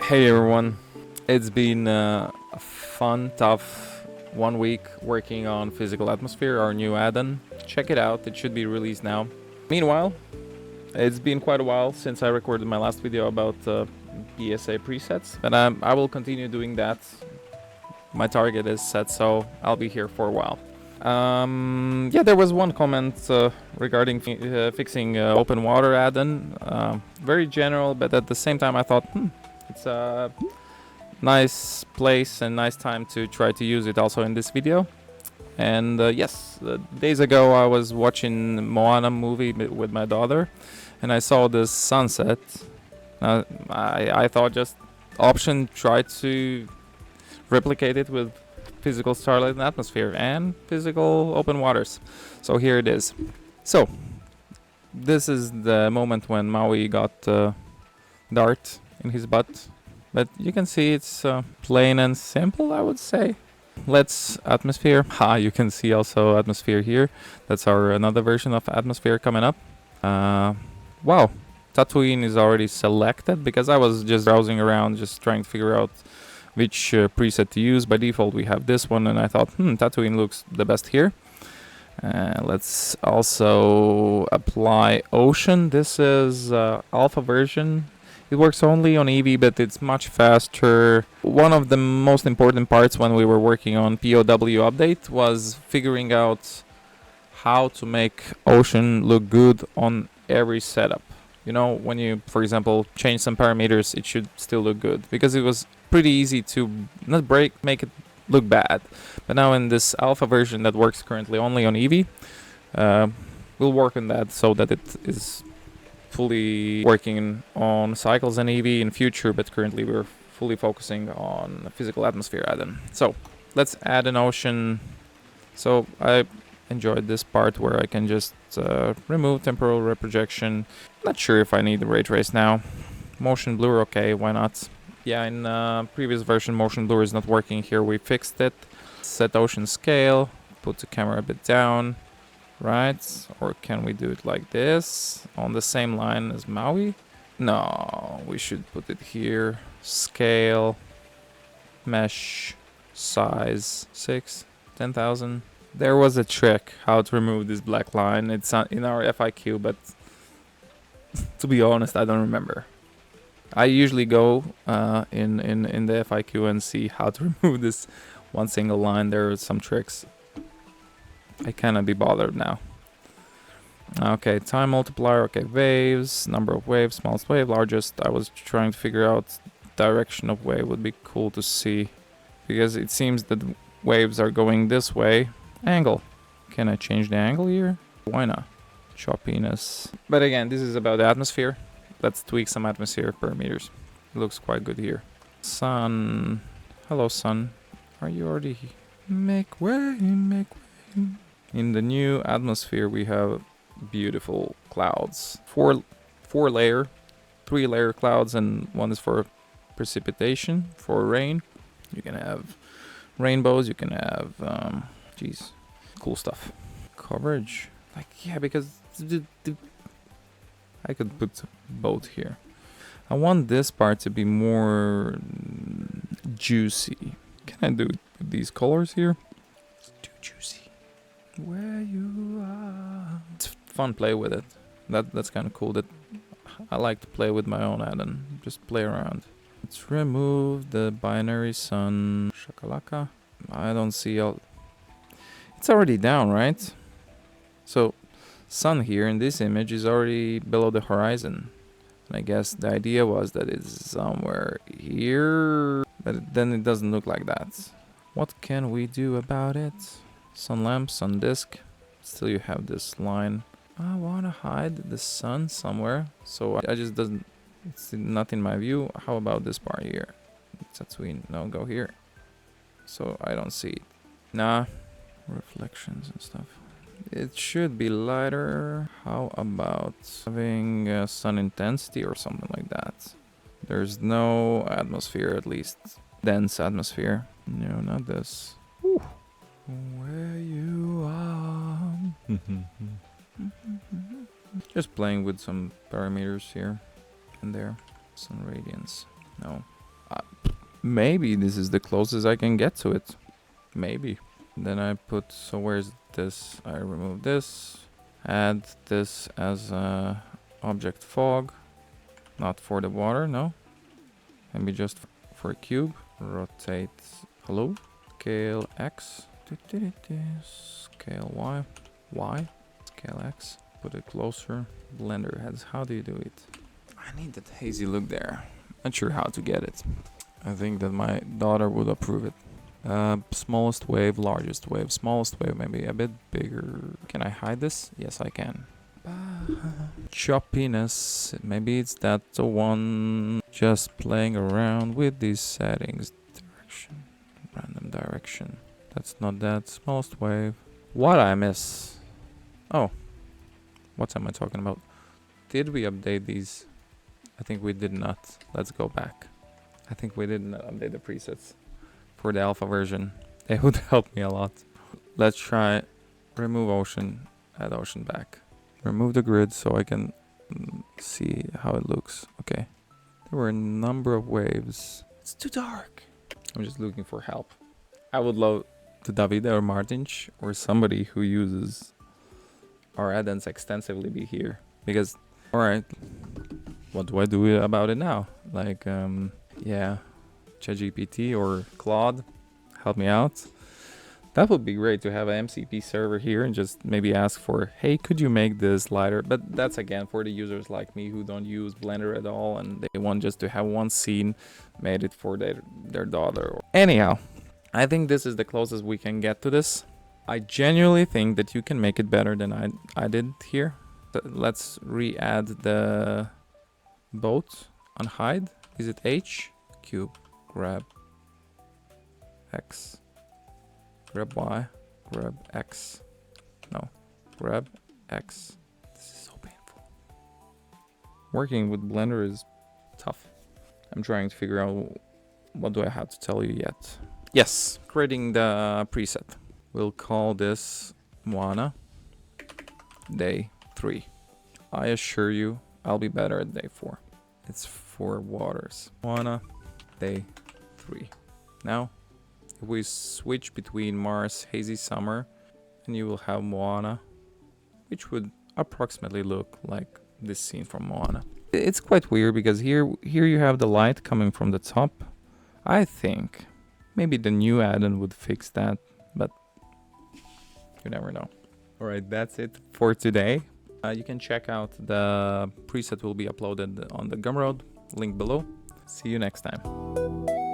Hey everyone, it's been a fun, tough 1 week working on Physical Atmosphere, our new add-on. Check it out, it should be released now. Meanwhile, it's been quite a while since I recorded my last video about PSA presets, but I will continue doing that. My target is set, so I'll be here for a while. Yeah, there was one comment regarding fixing open water add-on. Very general, but at the same time I thought, it's a nice place and nice time to try to use it also in this video. And yes, days ago I was watching Moana movie with my daughter, and I saw this sunset. I thought just option try to replicate it with physical starlight and atmosphere and physical open waters. So here it is. So this is the moment when Maui got dart in his butt, but you can see it's plain and simple, I would say. Let's atmosphere. You can see also atmosphere here. That's our another version of atmosphere coming up. Wow, Tatooine is already selected because I was just browsing around, just trying to figure out which preset to use. By default we have this one, and I thought Tatooine looks the best here. Let's also apply ocean. This is alpha version. It works only on Eevee, but it's much faster. One of the most important parts when we were working on POW update was figuring out how to make ocean look good on every setup. You know, when you, for example, change some parameters, it should still look good, because it was pretty easy to not make it look bad. But now in this alpha version that works currently only on Eevee, we'll work on that so that it is fully working on cycles and Eevee in future, but currently we're fully focusing on physical atmosphere add-on. So let's add an ocean. So I enjoyed this part where I can just remove temporal reprojection. Not sure if I need the ray trace now. Motion blur, okay, why not? Yeah, in previous version motion blur is not working. Here we fixed it. Set ocean scale, put the camera a bit down. Right, or can we do it like this on the same line as Maui? No, we should put it here. Scale, mesh, size 6, 10,000. There was a trick how to remove this black line. It's in our FIQ, but to be honest, I don't remember. I usually go in the FIQ and see how to remove this one single line. There are some tricks. I cannot be bothered now. Okay, time multiplier, okay, waves, number of waves, smallest wave, largest. I was trying to figure out direction of wave, would be cool to see, because it seems that waves are going this way. Angle. Can I change the angle here? Why not? Choppiness. But again, this is about the atmosphere. Let's tweak some atmosphere parameters. It looks quite good here. Sun. Hello, sun. Are you already here? Make way, make way. In the new atmosphere we have beautiful clouds. Four layer, 3 layer clouds, and one is for precipitation, for rain. You can have rainbows, you can have cool stuff. Coverage, like, yeah, because I could put both here. I want this part to be more juicy. Can I do it with these colors here? It's too juicy. Where you are. It's fun play with it. That's kind of cool. That I like to play with my own add-on. Just play around. Let's remove the binary sun. Shakalaka. I don't see all. It's already down, right? So sun here in this image is already below the horizon. And I guess the idea was that it's somewhere here, but then it doesn't look like that. What can we do about it? Sun lamp, sun disk. Still you have this line. I want to hide the sun somewhere, so I just doesn't, it's not in my view. How about this part here? Tatooine, no, go here. So I don't see it. Nah, reflections and stuff. It should be lighter. How about having sun intensity or something like that? There's no atmosphere, at least dense atmosphere. No, not this. Whew. Where you are. Just playing with some parameters here and there. Sun radiance. No. Maybe this is the closest I can get to it. Maybe. Then I put, so where's this? I remove this. Add this as a object fog. Not for the water, no. Maybe just for a cube. Rotate, hello. Scale X. Scale Y. Y. Scale X. Put it closer. Blender heads, how do you do it? I need that hazy look there. Not sure how to get it. I think that my daughter would approve it. Smallest wave, largest wave. Smallest wave maybe a bit bigger. Can I hide this? Yes, I can. Choppiness. Maybe it's that the one. Just playing around with these settings. Direction. Random direction. That's not that. Smallest wave. What I miss? Oh. What am I talking about? Did we update these? I think we did not. Let's go back. I think we didn't update the presets for the alpha version. They would help me a lot. Let's try remove ocean, add ocean back. Remove the grid so I can see how it looks. Okay. There were a number of waves. It's too dark. I'm just looking for help. I would love to David or Martinch or somebody who uses our add-ons extensively be here. Because, alright, what do I do about it now? Like, yeah, ChatGPT or Claude, help me out. That would be great to have an MCP server here and just maybe ask for, hey, could you make this lighter? But that's again for the users like me who don't use Blender at all and they want just to have one scene made it for their daughter. Anyhow, I think this is the closest we can get to this. I genuinely think that you can make it better than I did here. Let's re-add the boat on hide. Is it H? Cube. Grab X. Grab Y. Grab X. No. Grab X. This is so painful. Working with Blender is tough. I'm trying to figure out what do I have to tell you yet. Yes, creating the preset. We'll call this Moana Day 3. I assure you, I'll be better at Day 4. It's 4 waters. Moana Day 3. Now, if we switch between Mars, Hazy Summer, and you will have Moana, which would approximately look like this scene from Moana. It's quite weird because here you have the light coming from the top. I think maybe the new add-on would fix that, but you never know. Alright, that's it for today. You can check out the preset will be uploaded on the Gumroad, link below. See you next time.